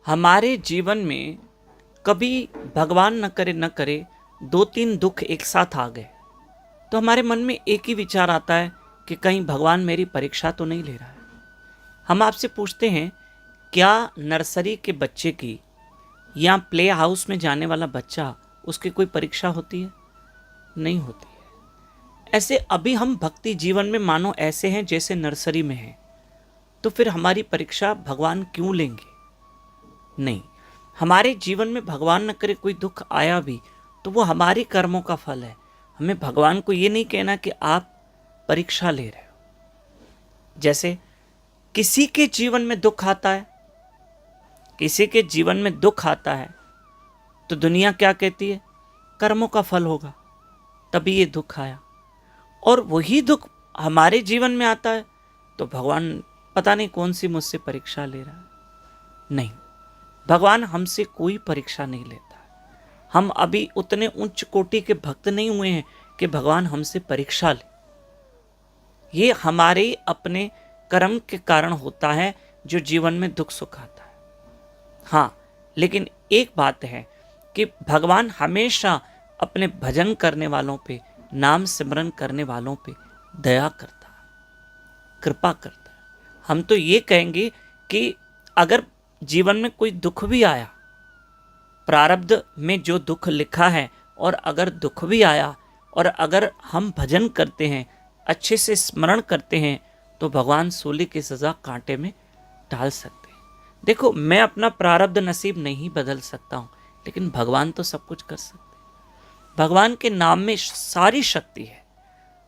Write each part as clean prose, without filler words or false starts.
हमारे जीवन में कभी भगवान न करे न करे 2-3 दुख एक साथ आ गए तो हमारे मन में एक ही विचार आता है कि कहीं भगवान मेरी परीक्षा तो नहीं ले रहा है। हम आपसे पूछते हैं, क्या नर्सरी के बच्चे की या प्ले हाउस में जाने वाला बच्चा, उसकी कोई परीक्षा होती है? नहीं होती है। ऐसे अभी हम भक्ति जीवन में मानो ऐसे हैं जैसे नर्सरी में हैं, तो फिर हमारी परीक्षा भगवान क्यों लेंगे? नहीं, हमारे जीवन में भगवान न करे कोई दुख आया भी तो वो हमारे कर्मों का फल है। हमें भगवान को ये नहीं कहना कि आप परीक्षा ले रहे हो। जैसे किसी के जीवन में दुख आता है, किसी के जीवन में दुख आता है तो दुनिया क्या कहती है? कर्मों का फल होगा, तभी ये दुख आया। और वही दुख हमारे जीवन में आता है तो भगवान पता नहीं कौन सी मुझसे परीक्षा ले रहा है। नहीं, भगवान हमसे कोई परीक्षा नहीं लेता। हम अभी उतने उच्च कोटि के भक्त नहीं हुए हैं कि भगवान हमसे परीक्षा ले। ये हमारे अपने कर्म के कारण होता है जो जीवन में दुख सुख आता है। हाँ, लेकिन एक बात है कि भगवान हमेशा अपने भजन करने वालों पे, नाम सिमरन करने वालों पे दया करता है, कृपा करता है। हम तो ये कहेंगे कि अगर जीवन में कोई दुख भी आया, प्रारब्ध में जो दुख लिखा है, और अगर दुख भी आया और अगर हम भजन करते हैं, अच्छे से स्मरण करते हैं, तो भगवान सूली की सजा कांटे में डाल सकते हैं। देखो, मैं अपना प्रारब्ध नसीब नहीं बदल सकता हूं, लेकिन भगवान तो सब कुछ कर सकते हैं। भगवान के नाम में सारी शक्ति है।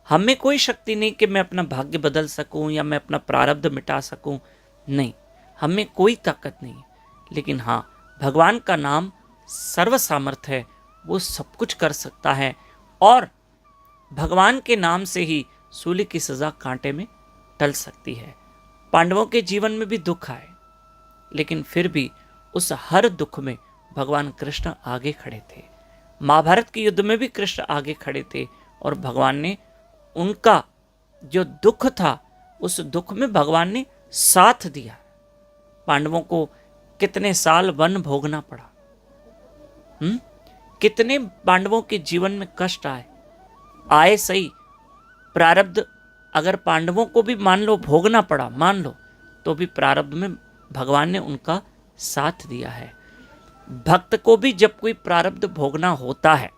हमें कोई शक्ति नहीं कि मैं अपना भाग्य बदल सकूं या मैं अपना प्रारब्ध मिटा सकूं। नहीं, हमें कोई ताकत नहीं है। लेकिन हाँ, भगवान का नाम सर्व सामर्थ है, वो सब कुछ कर सकता है। और भगवान के नाम से ही सूली की सजा कांटे में टल सकती है। पांडवों के जीवन में भी दुख आए, लेकिन फिर भी उस हर दुख में भगवान कृष्ण आगे खड़े थे। महाभारत के युद्ध में भी कृष्ण आगे खड़े थे और भगवान ने उनका जो दुख था, उस दुख में भगवान ने साथ दिया। पांडवों को कितने साल वन भोगना पड़ा, कितने पांडवों के जीवन में कष्ट आए सही। प्रारब्ध अगर पांडवों को भी मान लो भोगना पड़ा, मान लो, तो भी प्रारब्ध में भगवान ने उनका साथ दिया है। भक्त को भी जब कोई प्रारब्ध भोगना होता है,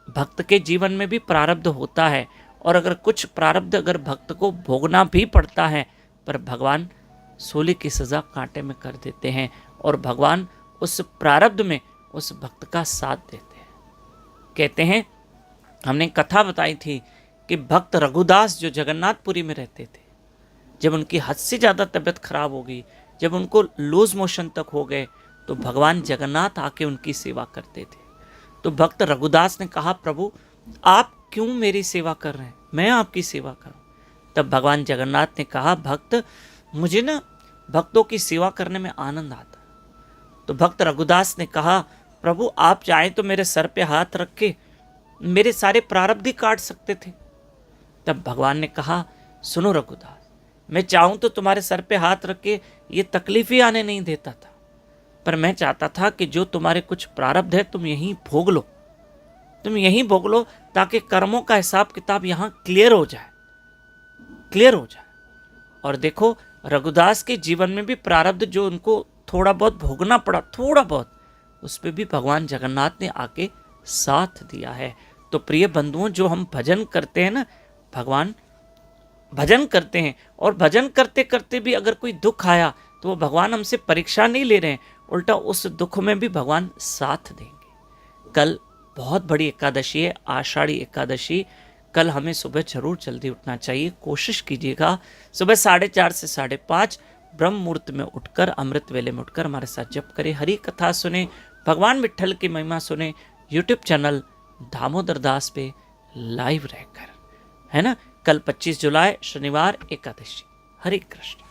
भक्त के जीवन में भी प्रारब्ध होता है, और अगर कुछ प्रारब्ध अगर भक्त को भोगना भी पड़ता है, पर भगवान सूली की सजा कांटे में कर देते हैं और भगवान उस प्रारब्ध में उस भक्त का साथ देते हैं। कहते हैं, हमने कथा बताई थी कि भक्त रघुदास जो जगन्नाथपुरी में रहते थे, जब उनकी हद से ज़्यादा तबीयत खराब हो गई, जब उनको लूज मोशन तक हो गए, तो भगवान जगन्नाथ आके उनकी सेवा करते थे। तो भक्त रघुदास ने कहा, प्रभु आप क्यों मेरी सेवा कर रहे हैं, मैं आपकी सेवा करूं। तब भगवान जगन्नाथ ने कहा, भक्त मुझे ना भक्तों की सेवा करने में आनंद आता। तो भक्त रघुदास ने कहा, प्रभु आप चाहे तो मेरे सर पे हाथ रख के मेरे सारे प्रारब्ध ही काट सकते थे। तब भगवान ने कहा, सुनो रघुदास, मैं चाहूं तो तुम्हारे सर पे हाथ रख के ये तकलीफ ही आने नहीं देता था, पर मैं चाहता था कि जो तुम्हारे कुछ प्रारब्ध है तुम यहीं भोग लो, तुम यहीं भोग लो, ताकि कर्मों का हिसाब किताब यहाँ क्लियर हो जाए। और देखो, रघुदास के जीवन में भी प्रारब्ध जो उनको थोड़ा बहुत भोगना पड़ा, थोड़ा बहुत, उस पर भी भगवान जगन्नाथ ने आके साथ दिया है। तो प्रिय बंधुओं, जो हम भजन करते हैं ना, भगवान भजन करते हैं, और भजन करते करते भी अगर कोई दुख आया तो वो भगवान हमसे परीक्षा नहीं ले रहे हैं, उल्टा उस दुख में भी भगवान साथ देंगे। कल बहुत बड़ी एकादशी है, आषाढ़ी एकादशी। कल हमें सुबह जरूर जल्दी उठना चाहिए। कोशिश कीजिएगा सुबह 4:30 से 5:30 ब्रह्म मुहूर्त में उठकर, अमृत वेले में उठकर हमारे साथ जप करें, हरि कथा सुने, भगवान विट्ठल की महिमा सुने, यूट्यूब चैनल दामोदर दास पे लाइव रहकर, है ना। कल 25 जुलाई शनिवार एकादशी। हरे कृष्ण।